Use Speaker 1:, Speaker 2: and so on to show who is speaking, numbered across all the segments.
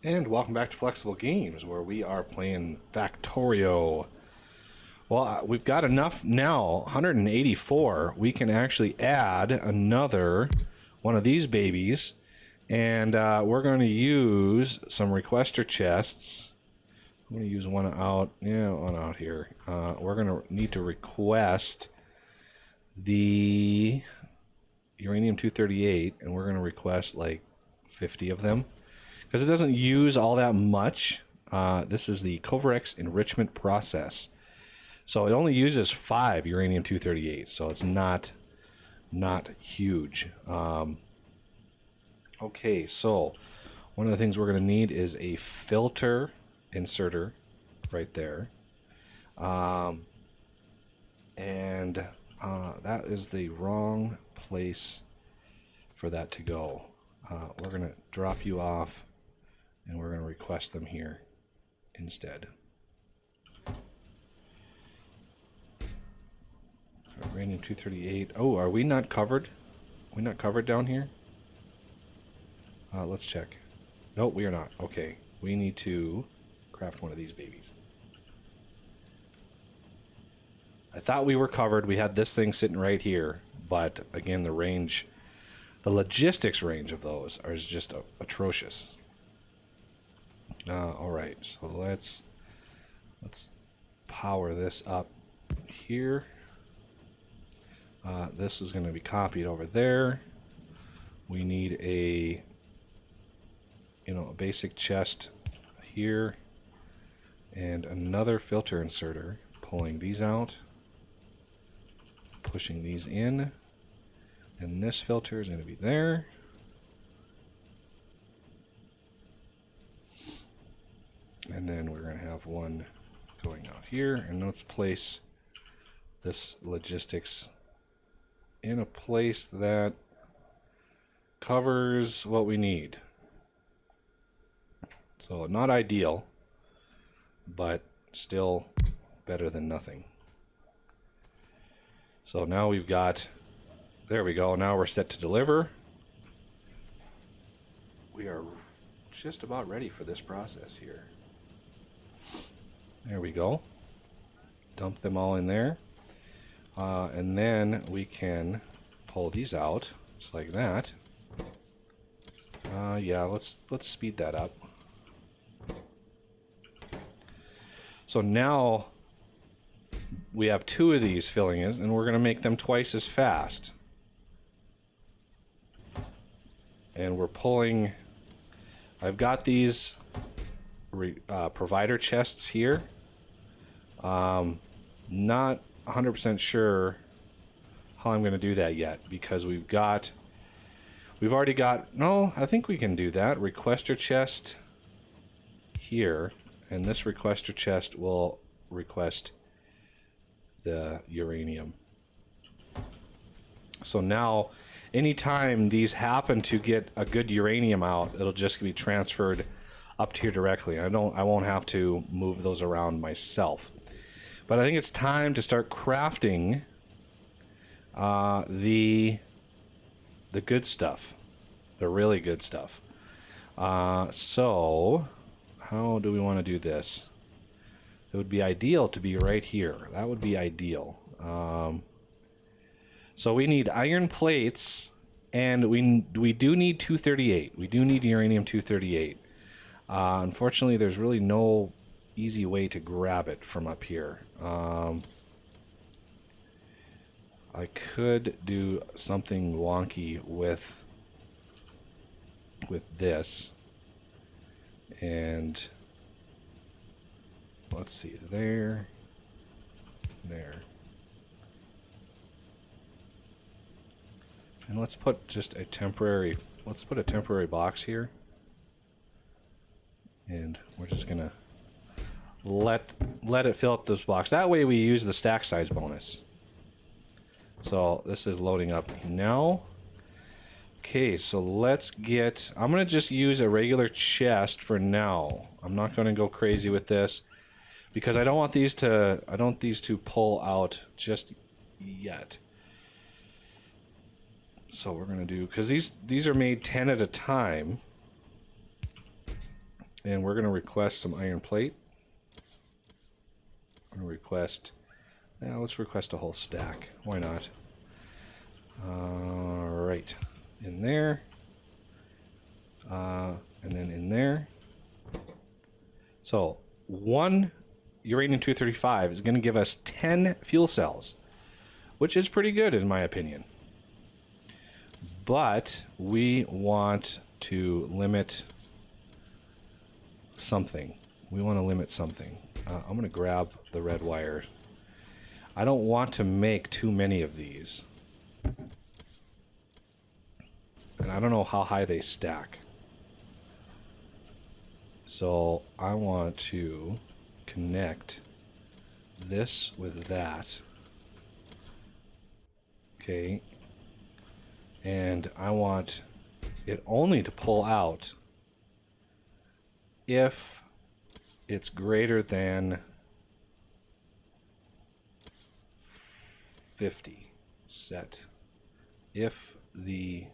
Speaker 1: And welcome back to Flexible Games, where we are playing Factorio. Well, we've got enough now, 184. We can actually add another one of these babies, and we're going to use some requester chests. I'm going to use one out, one out here. We're going to need to request the uranium-238, and we're going to request like 50 of them. Because it doesn't use all that much. This is the Covarex enrichment process. So it only uses 5 uranium-238, so it's not huge. Okay, so one of the things we're going to need is a filter inserter right there. And that is the wrong place for that to go. We're going to drop you off. And we're going to request them here instead. Uranium 238. Oh, are we not covered? Are we not covered down here? Let's check. No, we are not. Okay. We need to craft one of these babies. I thought we were covered. We had this thing sitting right here. But again, the range, the logistics range of those is just atrocious. All right, so let's power this up here. This is going to be copied over there. We need a basic chest here and another filter inserter. Pulling these out, pushing these in, and this filter is going to be there. And then we're going to have one going out here. And let's place this logistics in a place that covers what we need. So not ideal, but still better than nothing. So now we've got, there we go. Now we're set to deliver. We are just about ready for this process here. There we go. Dump them all in there. And then we can pull these out, just like that. Yeah, let's speed that up. So now we have 2 of these filling in, and we're going to make them twice as fast. And we're pulling... I've got these provider chests here. Not 100% sure how I'm going to do that yet, because we've already got, no, I think we can do that. Requester chest here, and this requester chest will request the uranium. So now, anytime these happen to get a good uranium out, it'll just be transferred up to here directly. I won't have to move those around myself. But I think it's time to start crafting the good stuff, the really good stuff. So how do we want to do this? It would be ideal to be right here. That would be ideal. So we need iron plates, and we do need 238. We do need uranium-238. Unfortunately, there's really no easy way to grab it from up here. I could do something wonky with this, and let's see, there, and let's put a temporary box here, and we're just gonna let it fill up this box. That way we use the stack size bonus. So this is loading up now. Okay, so let's get, I'm gonna just use a regular chest for now. I'm not gonna go crazy with this because I don't want these to pull out just yet. So we're gonna do, because these are made 10 at a time. And we're going to request some iron plate. I'm going to request, let's request a whole stack. Why not? Right. In there. And then in there. So, 1 uranium-235 is going to give us 10 fuel cells, which is pretty good in my opinion. But we want to limit something. We want to limit something. I'm going to grab the red wire. I don't want to make too many of these. And I don't know how high they stack. So I want to connect this with that. Okay. And I want it only to pull out if it's greater than 50. Set. If the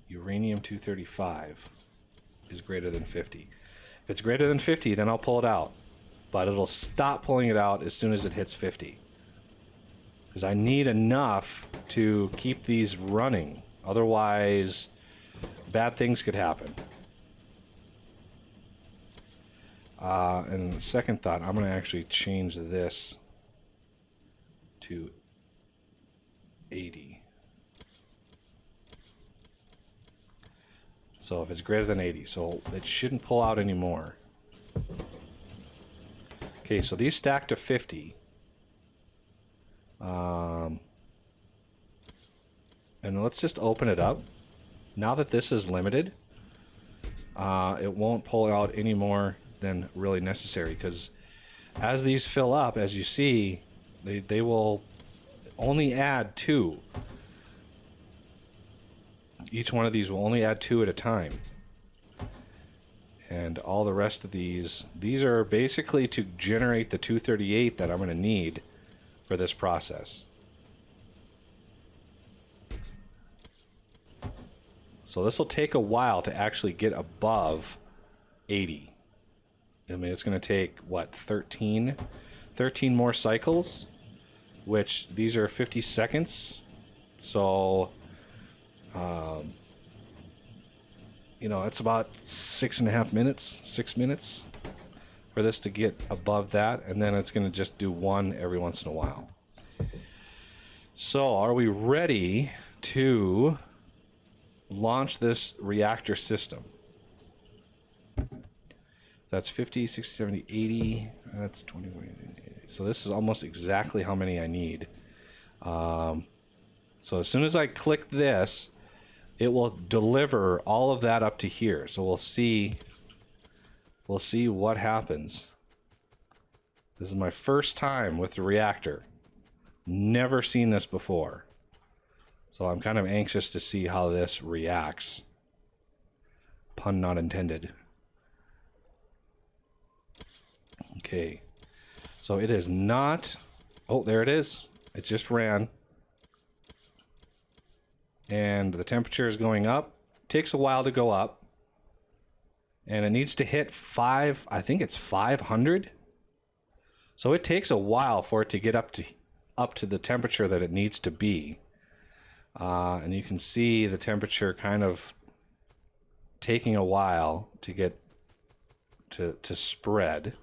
Speaker 1: uranium-235 is greater than 50. If it's greater than 50, then I'll pull it out. But it'll stop pulling it out as soon as it hits 50. Because I need enough to keep these running. Otherwise, bad things could happen. And second thought, I'm going to actually change this to 80. So if it's greater than 80, so it shouldn't pull out anymore. Okay, so these stack to 50. And let's just open it up. Now that this is limited, it won't pull out any more than really necessary, because as these fill up, as you see, they will only add 2. Each one of these will only add 2 at a time. And all the rest of these are basically to generate the 238 that I'm going to need for this process. So this will take a while to actually get above 80. I mean, it's going to take, what, 13 more cycles, which these are 50 seconds. So, you know, it's about 6.5 minutes, 6 minutes for this to get above that. And then it's going to just do 1 every once in a while. So are we ready to launch this reactor system? That's 50, 60, 70, 80. That's 20. So this is almost exactly how many I need. So as soon as I click this, it will deliver all of that up to here. So we'll see what happens. This is my first time with the reactor. Never seen this before. So I'm kind of anxious to see how this reacts. Pun not intended. Okay. So it is not... Oh, there it is. It just ran. And the temperature is going up. Takes a while to go up. And it needs to hit 5... I think it's 500. So it takes a while for it to get up to the temperature that it needs to be. And you can see the temperature kind of taking a while to get to spread.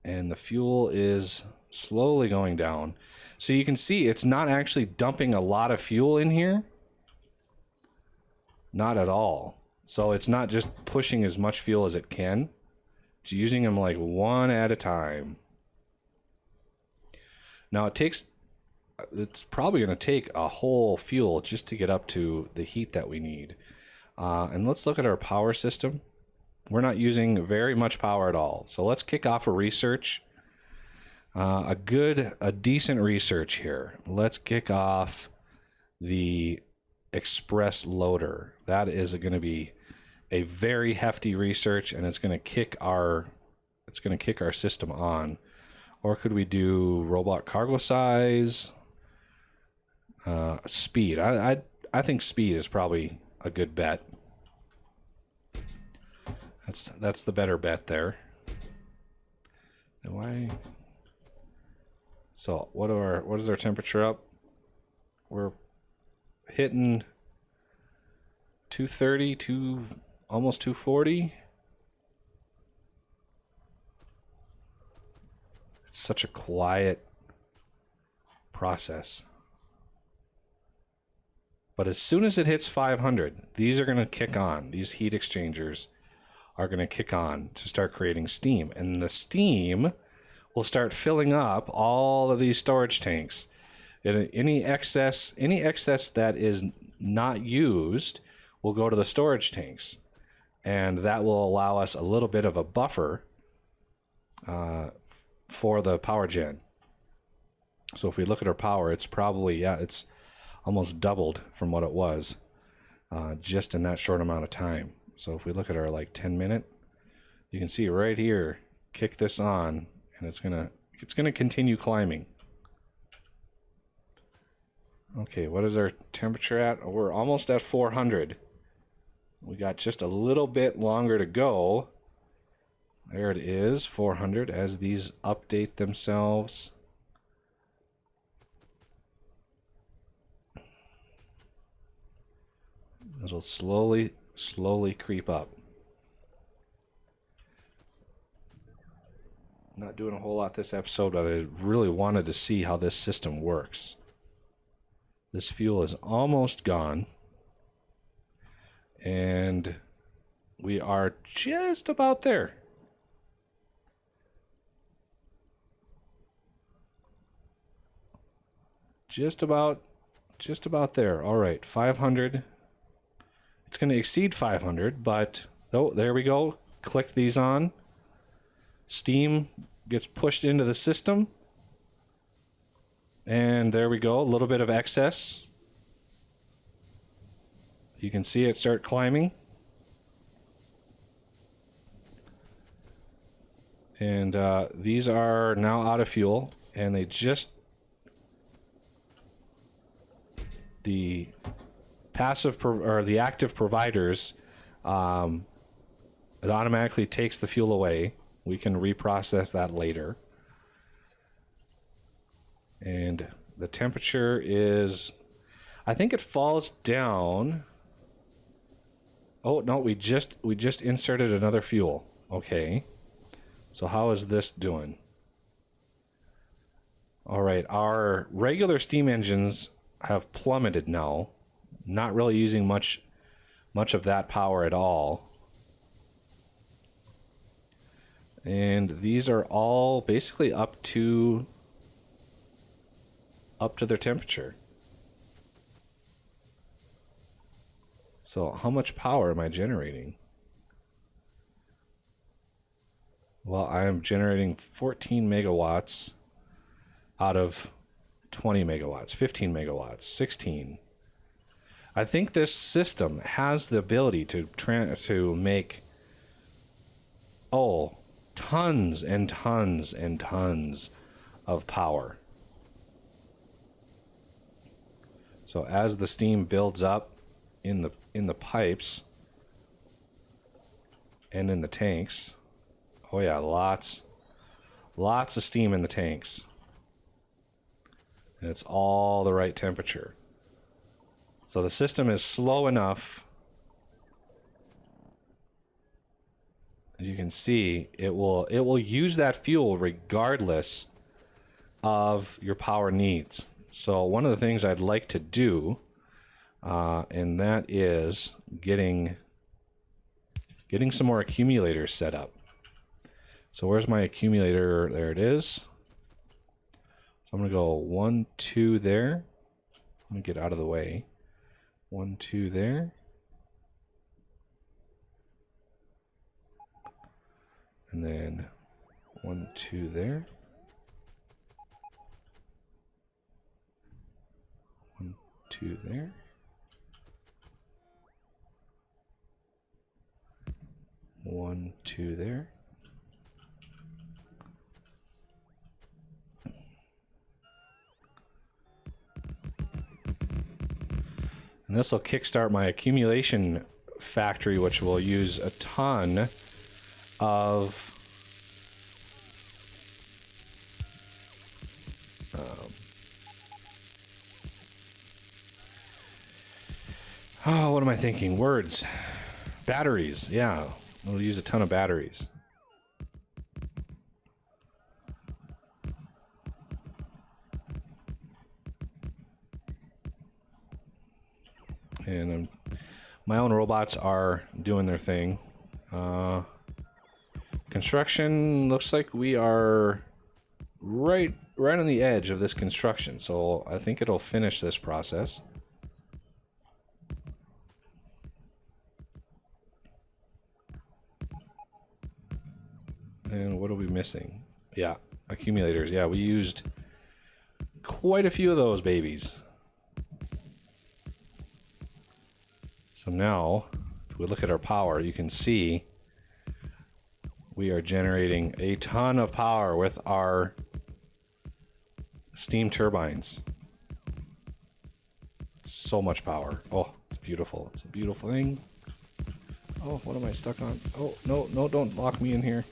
Speaker 1: And the fuel is slowly going down. So you can see it's not actually dumping a lot of fuel in here. Not at all. So it's not just pushing as much fuel as it can. It's using them like one at a time. Now it's probably going to take a whole fuel just to get up to the heat that we need. And let's look at our power system. We're not using very much power at all. So let's kick off a research. A decent research here. Let's kick off the express loader. That is going to be a very hefty research, and it's going to kick our system on. Or could we do robot cargo size? Speed. I think speed is probably a good bet. That's the better bet there. And why? So what is our temperature up? We're hitting 230, almost 240. It's such a quiet process. But as soon as it hits 500, these are going to kick on. These heat exchangers are going to kick on to start creating steam. And the steam will start filling up all of these storage tanks. And any excess that is not used will go to the storage tanks. And that will allow us a little bit of a buffer for the power gen. So if we look at our power, it's probably, it's almost doubled from what it was just in that short amount of time. So if we look at our like 10-minute, you can see right here, kick this on, and it's gonna continue climbing. Okay, what is our temperature at? Oh, we're almost at 400. We got just a little bit longer to go. There it is, 400, as these update themselves. It'll slowly creep up. Not doing a whole lot this episode, but I really wanted to see how this system works. This fuel is almost gone. And we are just about there. Just about there. All right, 500. It's going to exceed 500, but oh, there we go. Click these on. Steam gets pushed into the system. And there we go, a little bit of excess. You can see it start climbing. And these are now out of fuel, and they just... the the active providers, it automatically takes the fuel away. We can reprocess that later. And the temperature is, I think it falls down. Oh no, we just inserted another fuel. Okay. So how is this doing? All right, our regular steam engines have plummeted now. Not really using much of that power at all. And these are all basically up to their temperature. So how much power am I generating? Well, I am generating 14 megawatts out of 20 megawatts, 15 megawatts, 16. I think this system has the ability to make tons and tons and tons of power. So as the steam builds up in the pipes and in the tanks, oh yeah, lots of steam in the tanks. And it's all the right temperature. So the system is slow enough. As you can see, it will use that fuel regardless of your power needs. So one of the things I'd like to do, and that is getting some more accumulators set up. So where's my accumulator? There it is. So I'm gonna go 1, 2 there. Let me get out of the way. 1, 2 there. And then 1, 2 there. 1, 2 there. 1, 2 there. And this will kickstart my accumulation factory, which will use a ton of oh, what am I thinking? Words. Batteries. Yeah, we'll use a ton of batteries. And my own robots are doing their thing. Construction looks like we are right on the edge of this construction, so I think it'll finish this process. And what are we missing? Yeah, accumulators. Yeah, we used quite a few of those babies. So now, if we look at our power, you can see we are generating a ton of power with our steam turbines. So much power. Oh, it's beautiful. It's a beautiful thing. Oh, what am I stuck on? Oh, no, don't lock me in here.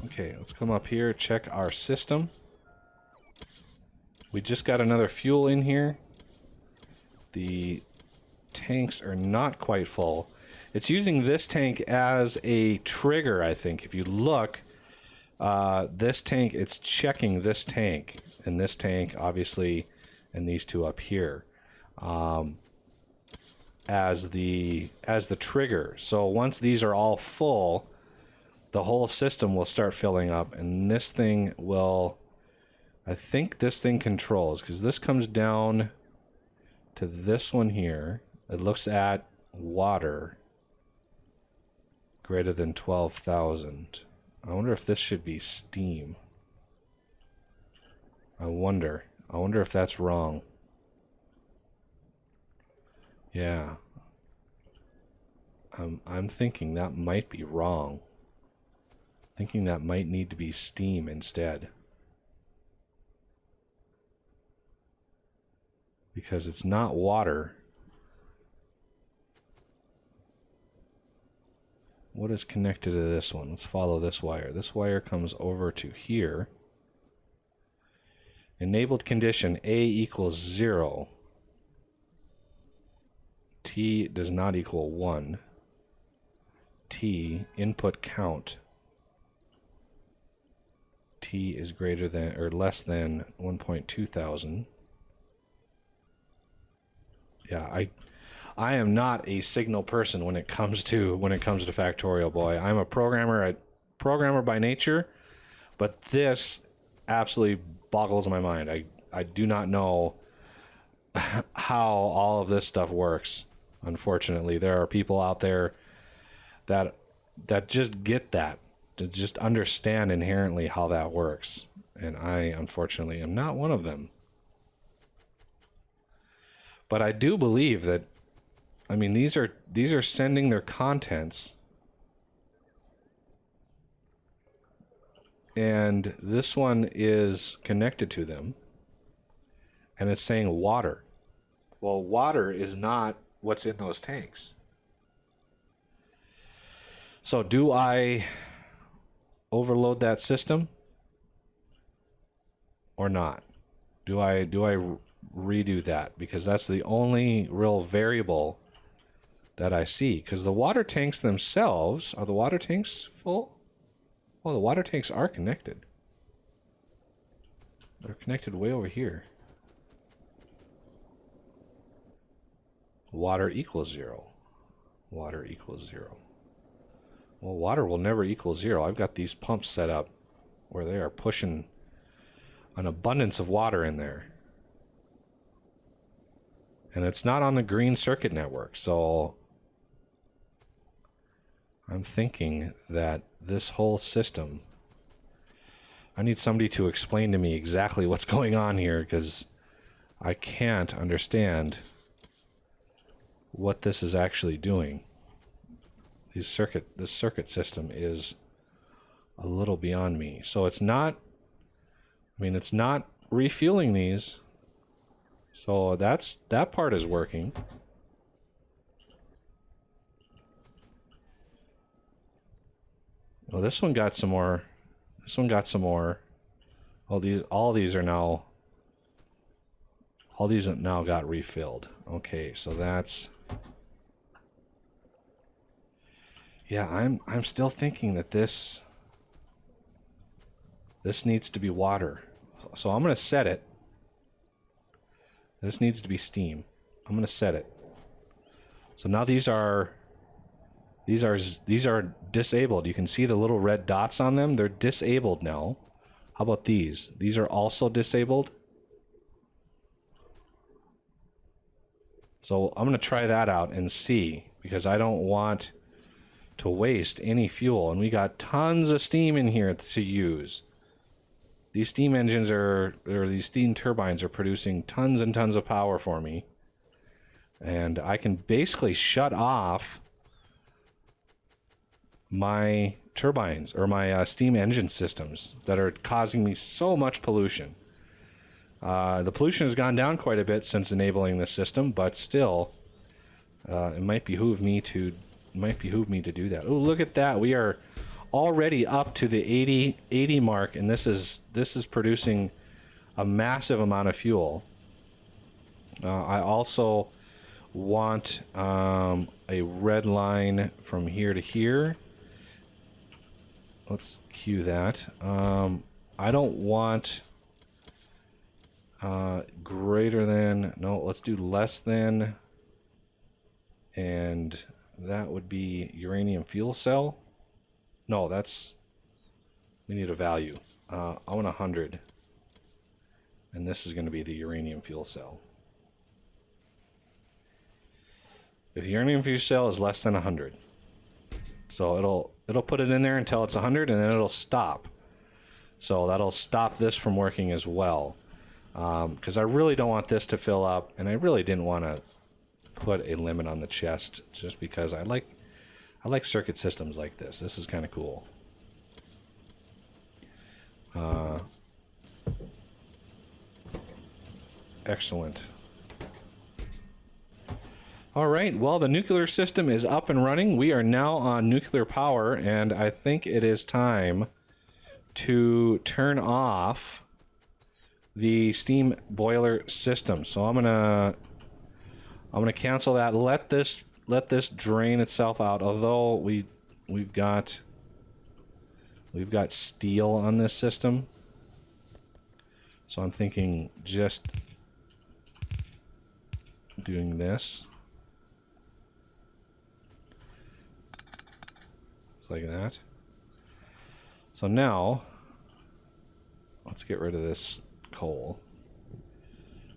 Speaker 1: Okay, let's come up here, check our system. We just got another fuel in here. The tanks are not quite full. It's using this tank as a trigger, I think. If you look, this tank, it's checking this tank, and this tank, obviously, and these two up here, as the trigger. So once these are all full, the whole system will start filling up, and this thing will, I think this thing controls, because this comes down to this one here. It looks at water greater than 12,000. I wonder if this should be steam. I wonder if that's wrong. Yeah. I'm thinking that might be wrong. Thinking that might need to be steam instead. Because it's not water. What is connected to this one? Let's follow this wire. This wire comes over to here. Enabled condition A equals 0. T does not equal 1. T input count. T is greater than or less than 1.2 thousand. Yeah, I am not a signal person when it comes to Factorio, boy. I'm a programmer by nature, but this absolutely boggles my mind. I do not know how all of this stuff works. Unfortunately, there are people out there that just get that, to just understand inherently how that works, and I unfortunately am not one of them. But I do believe that, I mean, these are sending their contents, and this one is connected to them, and it's saying water. Well, water is not what's in those tanks. So do I overload that system or not? Do I redo that? Because that's the only real variable that I see. Because the water tanks themselves, are the water tanks full? Oh, the water tanks are connected. They're connected way over here. Water equals 0. Water equals 0. Well, water will never equal 0. I've got these pumps set up where they are pushing an abundance of water in there. And it's not on the green circuit network, so I'm thinking that this whole system, I need somebody to explain to me exactly what's going on here, because I can't understand what this is actually doing. This circuit system is a little beyond me. So it's not, I mean, it's not refueling these. So that part is working. Oh, this one got some more. This one got some more. All these have now got refilled. Okay, so that's... Yeah, I'm still thinking that this needs to be water. So I'm going to set it. This needs to be steam. I'm going to set it. So now these are disabled. You can see the little red dots on them. They're disabled now. How about these? These are also disabled. So I'm going to try that out and see, because I don't want to waste any fuel. And we got tons of steam in here to use. These steam engines or these steam turbines are producing tons and tons of power for me. And I can basically shut off my turbines or my steam engine systems that are causing me so much pollution. The pollution has gone down quite a bit since enabling this system, but still, it might behoove me to do that. Oh, look at that! We are already up to the 80 mark, and this is producing a massive amount of fuel. I also want a red line from here to here. Let's cue that. I don't want greater than, no, let's do less than, and that would be uranium fuel cell. No, we need a value. I want 100, and this is going to be the uranium fuel cell. If uranium fuel cell is less than 100, so it'll put it in there until it's 100, and then it'll stop. So that'll stop this from working as well, because I really don't want this to fill up, and I really didn't want to put a limit on the chest, just because I like circuit systems like this. This is kind of cool. Excellent. All right, well, the nuclear system is up and running. We are now on nuclear power, and I think it is time to turn off the steam boiler system. So I'm gonna cancel that. Let this drain itself out. Although we've got steel on this system, so I'm thinking just doing this. Like that. So now let's get rid of this coal.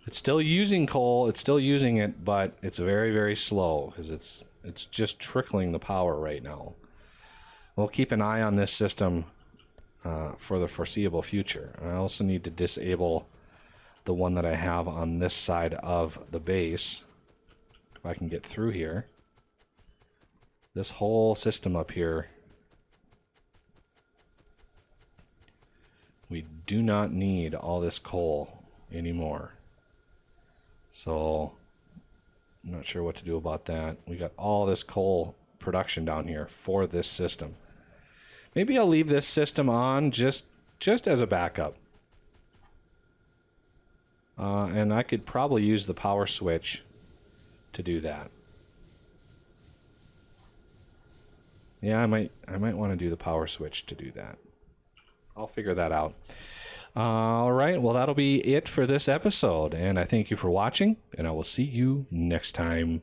Speaker 1: It's still using coal, it's still using it, but it's very, very slow because it's just trickling the power right now. We'll keep an eye on this system for the foreseeable future. I also need to disable the one that I have on this side of the base. If I can get through here. This whole system up here, we do not need all this coal anymore. So I'm not sure what to do about that. We got all this coal production down here for this system. Maybe I'll leave this system on just as a backup. And I could probably use the power switch to do that. Yeah, I might want to do the power switch to do that. I'll figure that out. All right, well, that'll be it for this episode, and I thank you for watching, and I will see you next time.